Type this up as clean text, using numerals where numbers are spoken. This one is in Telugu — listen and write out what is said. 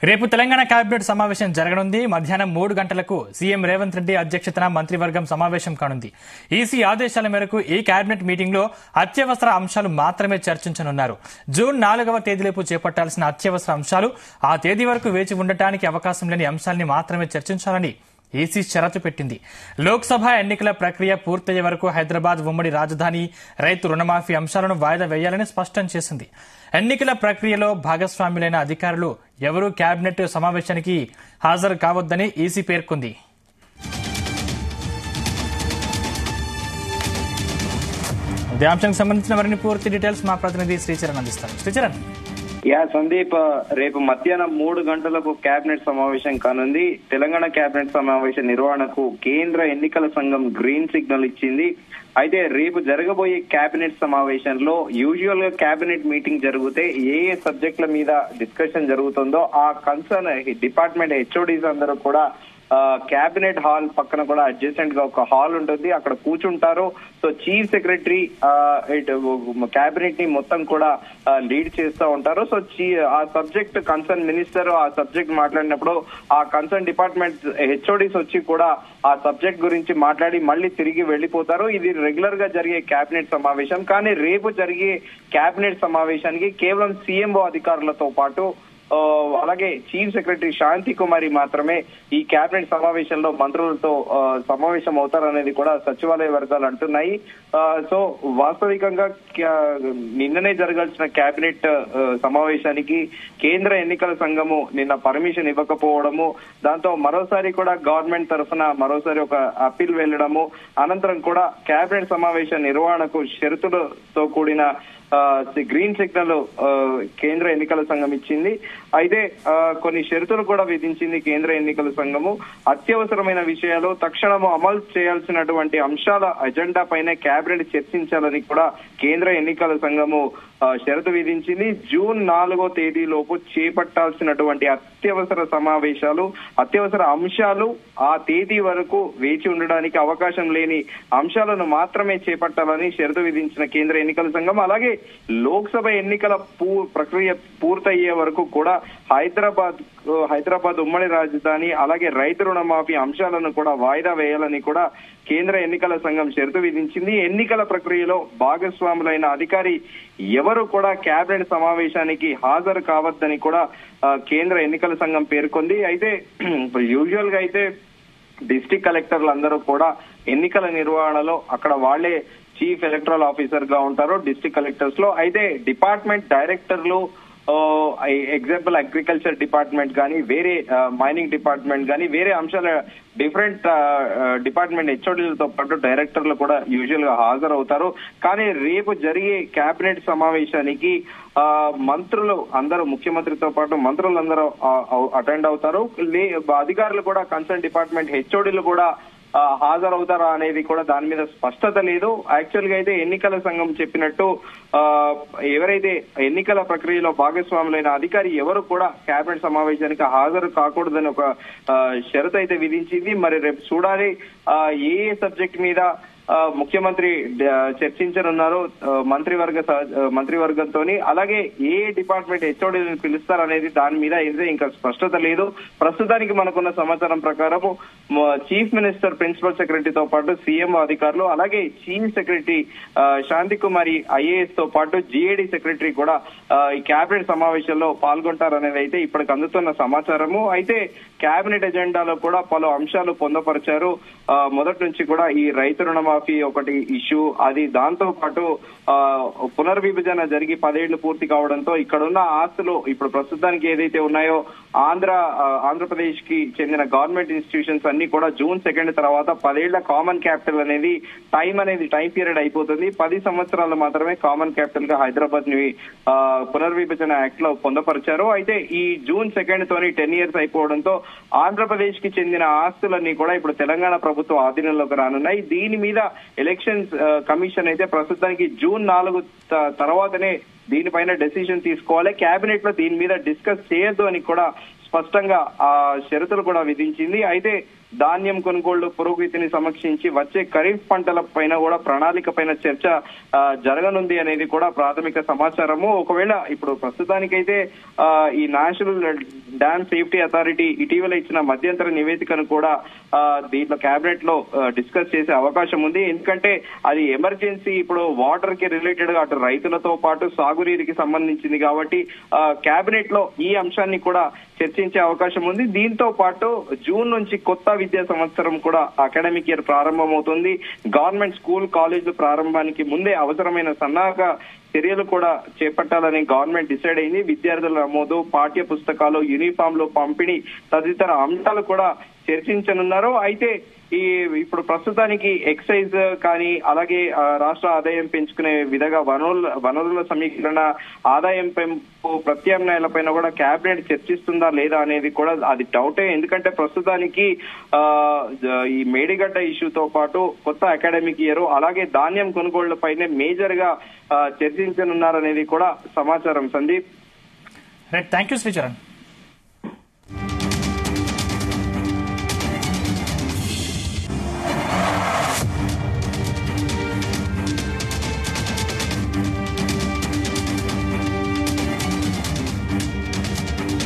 రేపు తెలంగాణ కేబినెట్ సమావేశం జరగనుంది. మధ్యాహ్నం 3 గంటలకు సీఎం రేవంత్ రెడ్డి అధ్యక్షతన మంత్రివర్గం సమావేశం కానుంది. ఈసీ ఆదేశాల మేరకు ఈ కేబినెట్ మీటింగ్ లో అత్యవసర అంశాలు మాత్రమే చర్చించనున్నారు. జూన్ 4వ తేదీలోపు చేపట్టాల్సిన అత్యవసర అంశాలు, ఆ తేదీ వరకు వేచి ఉండటానికి అవకాశం లేని అంశాల్ని మాత్రమే చర్చించాలని ఈసీ షరతు పెట్టింది. లోక్సభ ఎన్నికల ప్రక్రియ పూర్తయ్యే వరకు హైదరాబాద్ ఉమ్మడి రాజధాని, రైతు రుణమాఫీ అంశాలను వాయిదా వేయాలని స్పష్టం చేసింది. ఎన్నికల ప్రక్రియలో భాగస్వాములైన అధికారులు ఎవరూ కేబినెట్ సమావేశానికి హాజరు కావద్దని ఈసీ పేర్కొంది. ఇదే అంశానికి సంబంధించిన మరిన్ని పూర్తి డీటెయిల్స్ మా ప్రతినిధి శ్రీచరణ్ అందిస్తారు. శ్రీచరణ్. సందీప్, రేపు మధ్యాహ్నం 3 గంటలకు కేబినెట్ సమావేశం కానుంది. తెలంగాణ కేబినెట్ సమావేశ నిర్వహణకు కేంద్ర ఎన్నికల సంఘం గ్రీన్ సిగ్నల్ ఇచ్చింది. అయితే రేపు జరగబోయే కేబినెట్ సమావేశంలో యూజువల్ గా కేబినెట్ మీటింగ్ జరిగితే ఏ సబ్జెక్టుల మీద డిస్కషన్ జరుగుతుందో ఆ కన్సర్న్ డిపార్ట్మెంట్ హెచ్ఓడీస్ అందరూ కూడా కేబినెట్ హాల్ పక్కన కూడా అడ్జసెంట్ గా ఒక హాల్ ఉంటుంది, అక్కడ కూర్చుంటారు. సో చీఫ్ సెక్రటరీ కేబినెట్ ని మొత్తం కూడా లీడ్ చేస్తూ ఉంటారు. సో ఆ సబ్జెక్ట్ కన్సర్న్ మినిస్టర్ ఆ సబ్జెక్ట్ మాట్లాడినప్పుడు ఆ కన్సర్న్ డిపార్ట్మెంట్ హెచ్ఓడీస్ వచ్చి కూడా ఆ సబ్జెక్ట్ గురించి మాట్లాడి మళ్ళీ తిరిగి వెళ్లిపోతారు. ఇది రెగ్యులర్ గా జరిగే కేబినెట్ సమావేశం. కానీ రేపు జరిగే కేబినెట్ సమావేశానికి కేవలం సీఎంఓ అధికారులతో పాటు అలాగే చీఫ్ సెక్రటరీ శాంతి కుమారి మాత్రమే ఈ కేబినెట్ సమావేశంలో మంత్రులతో సమావేశం అవుతారనేది కూడా సచివాలయ వర్గాలు అంటున్నాయి. సో వాస్తవికంగా నిన్ననే జరగాల్సిన కేబినెట్ సమావేశానికి కేంద్ర ఎన్నికల సంఘము నిన్న పర్మిషన్ ఇవ్వకపోవడము, దాంతో మరోసారి కూడా గవర్నమెంట్ తరఫున మరోసారి ఒక అప్పీల్ వెళ్లడము, అనంతరం కూడా కేబినెట్ సమావేశ నిర్వహణకు షరతులతో కూడిన గ్రీన్ సిగ్నల్ కేంద్ర ఎన్నికల సంఘం ఇచ్చింది. అయితే కొన్ని షరతులు కూడా విధించింది కేంద్ర ఎన్నికల సంఘము. అత్యవసరమైన విషయాలు తక్షణము అమలు చేయాల్సినటువంటి అంశాల అజెండా పైన కేబినెట్ చర్చించాలని కూడా కేంద్ర ఎన్నికల సంఘము షరతు విధించింది. జూన్ 4వ తేదీలోపు చేపట్టాల్సినటువంటి అత్యవసర సమావేశాలు, అత్యవసర అంశాలు ఆ తేదీ వరకు వేచి ఉండడానికి అవకాశం లేని అంశాలను మాత్రమే చేపట్టాలని షరతు విధించిన కేంద్ర ఎన్నికల సంఘం, అలాగే లోక్సభ ఎన్నికల ప్రక్రియ పూర్తయ్యే వరకు కూడా హైదరాబాద్ ఉమ్మడి రాజధాని అలాగే రైతు రుణమాఫీ అంశాలను కూడా వాయిదా వేయాలని కూడా కేంద్ర ఎన్నికల సంఘం షరతు విధించింది. ఎన్నికల ప్రక్రియలో భాగస్వాములైన అధికారి ఎవరు కూడా కేబినెట్ సమావేశానికి హాజరు కావద్దని కూడా కేంద్ర ఎన్నికల సంఘం పేర్కొంది. అయితే యూజువల్ గా అయితే డిస్ట్రిక్ట్ కలెక్టర్లు అందరూ కూడా ఎన్నికల నిర్వహణలో అక్కడ వాళ్లే చీఫ్ ఎలక్టరల్ ఆఫీసర్ గా ఉంటారు డిస్ట్రిక్ట్ కలెక్టర్స్ లో. అయితే డిపార్ట్మెంట్ డైరెక్టర్లు, ఎగ్జాంపుల్ అగ్రికల్చర్ డిపార్ట్మెంట్ కానీ, వేరే మైనింగ్ డిపార్ట్మెంట్ కానీ, వేరే అంశాల డిఫరెంట్ డిపార్ట్మెంట్ హెచ్ఓడీలతో పాటు డైరెక్టర్లు కూడా యూజువల్ గా హాజరవుతారు. కానీ రేపు జరిగే కేబినెట్ సమావేశానికి మంత్రులు అందరూ, ముఖ్యమంత్రితో పాటు మంత్రులందరూ అటెండ్ అవుతారు. అధికారులు కూడా కన్సర్న్ డిపార్ట్మెంట్ హెచ్ఓడీలు కూడా హాజరవుతారా అనేది కూడా దాని మీద స్పష్టత లేదు. యాక్చువల్ గా అయితే ఎన్నికల సంఘం చెప్పినట్టు ఎవరైతే ఎన్నికల ప్రక్రియలో భాగస్వాములైన అధికారి ఎవరు కూడా కేబినెట్ సమావేశానికి హాజరు కాకూడదని ఒక షరతు అయితే విధించింది. మరి రేపు చూడాలి ఏ సబ్జెక్ట్ మీద ముఖ్యమంత్రి చర్చించనున్నారు మంత్రివర్గంతో, అలాగే ఏ డిపార్ట్మెంట్ హెచ్ఓడీలను పిలుస్తారనేది దాని మీద అయితే ఇంకా స్పష్టత లేదు. ప్రస్తుతానికి మనకున్న సమాచారం ప్రకారం చీఫ్ మినిస్టర్, ప్రిన్సిపల్ సెక్రటరీతో పాటు సీఎం అధికారులు, అలాగే చీఫ్ సెక్రటరీ శాంతి కుమారి ఐఏఎస్ తో పాటు జీఏడీ సెక్రటరీ కూడా ఈ కేబినెట్ సమావేశంలో పాల్గొంటారనేది అయితే ఇప్పటికి అందుతున్న సమాచారము. అయితే కేబినెట్ ఎజెండాలో కూడా పలు అంశాలు పొందుపరిచారు. మొదటి నుంచి కూడా ఈ రైతు రుణమాఫీ ఒకటి ఇష్యూ, అది దాంతో పాటు పునర్విభజన జరిగి 10 ఏళ్లు పూర్తి కావడంతో ఇక్కడున్న ఆస్తులు ఇప్పుడు ప్రస్తుతానికి ఏదైతే ఉన్నాయో ఆంధ్రప్రదేశ్ కి చెందిన గవర్నమెంట్ ఇన్స్టిట్యూషన్స్ అన్ని కూడా జూన్ 2 తర్వాత 10 ఏళ్ల కామన్ క్యాపిటల్ అనేది టైం పీరియడ్ అయిపోతుంది. 10 సంవత్సరాలు మాత్రమే కామన్ క్యాపిటల్ గా హైదరాబాద్ ని పునర్విభజన యాక్ట్ లో పొందపరిచారు. అయితే ఈ జూన్ 2 తోని 10 ఇయర్స్ అయిపోవడంతో ఆంధ్రప్రదేశ్ కి చెందిన ఆస్తులన్నీ కూడా ఇప్పుడు తెలంగాణ ప్రభుత్వం ఆధీనంలోకి రానున్నాయి. దీని మీద ఎలక్షన్స్ కమిషన్ అయితే ప్రస్తుతానికి జూన్ 4 తర్వాతనే దీనిపైన డెసిషన్ తీసుకోవాలి. కేబినెట్ లో దీని మీద డిస్కస్ చేయొద్దు అని కూడా స్పష్టంగా ఆ షరతులు కూడా విధించింది. అయితే ధాన్యం కొనుగోళ్లు పురోగతిని సమీక్షించి వచ్చే ఖరీఫ్ పంటల పైన కూడా ప్రణాళిక పైన చర్చ జరగనుంది అనేది కూడా ప్రాథమిక సమాచారము. ఒకవేళ ఇప్పుడు ప్రస్తుతానికైతే ఈ నేషనల్ డ్యామ్ సేఫ్టీ అథారిటీ ఇటీవల ఇచ్చిన మధ్యంతర నివేదికను కూడా దీంట్లో కేబినెట్ లో డిస్కస్ చేసే అవకాశం ఉంది. ఎందుకంటే అది ఎమర్జెన్సీ ఇప్పుడు వాటర్ కి రిలేటెడ్ గా అటు రైతులతో పాటు సాగునీరుకి సంబంధించింది కాబట్టి కేబినెట్ లో ఈ అంశాన్ని కూడా చర్చించే అవకాశం ఉంది. దీంతో పాటు జూన్ నుంచి కొత్త విద్యా సంవత్సరం కూడా అకాడమిక్ ఇయర్ ప్రారంభమవుతుంది. గవర్నమెంట్ స్కూల్ కాలేజీలు ప్రారంభానికి ముందే అవసరమైన సన్నాహక చర్యలు కూడా చేపట్టాలని గవర్నమెంట్ డిసైడ్ అయింది. విద్యార్థుల నమోదు, పాఠ్య పుస్తకాలు, యూనిఫామ్లు పంపిణీ తదితర అంశాలు కూడా చర్చించనున్నారు. అయితే ఇప్పుడు ప్రస్తుతానికి ఎక్సైజ్ కానీ అలాగే రాష్ట్ర ఆదాయం పెంచుకునే విధంగా వనరుల సమీకరణ, ఆదాయం పెంపు, ప్రత్యామ్నాయాలపైన కూడా కేబినెట్ చర్చిస్తుందా లేదా అనేది కూడా అది డౌటే. ఎందుకంటే ప్రస్తుతానికి ఈ మేడిగడ్డ ఇష్యూతో పాటు కొత్త అకాడమిక్ ఇయర్ అలాగే ధాన్యం కొనుగోళ్లపైనే మేజర్ గా చర్చించనున్నారనేది కూడా సమాచారం. Sandeep, thank you Sricharan.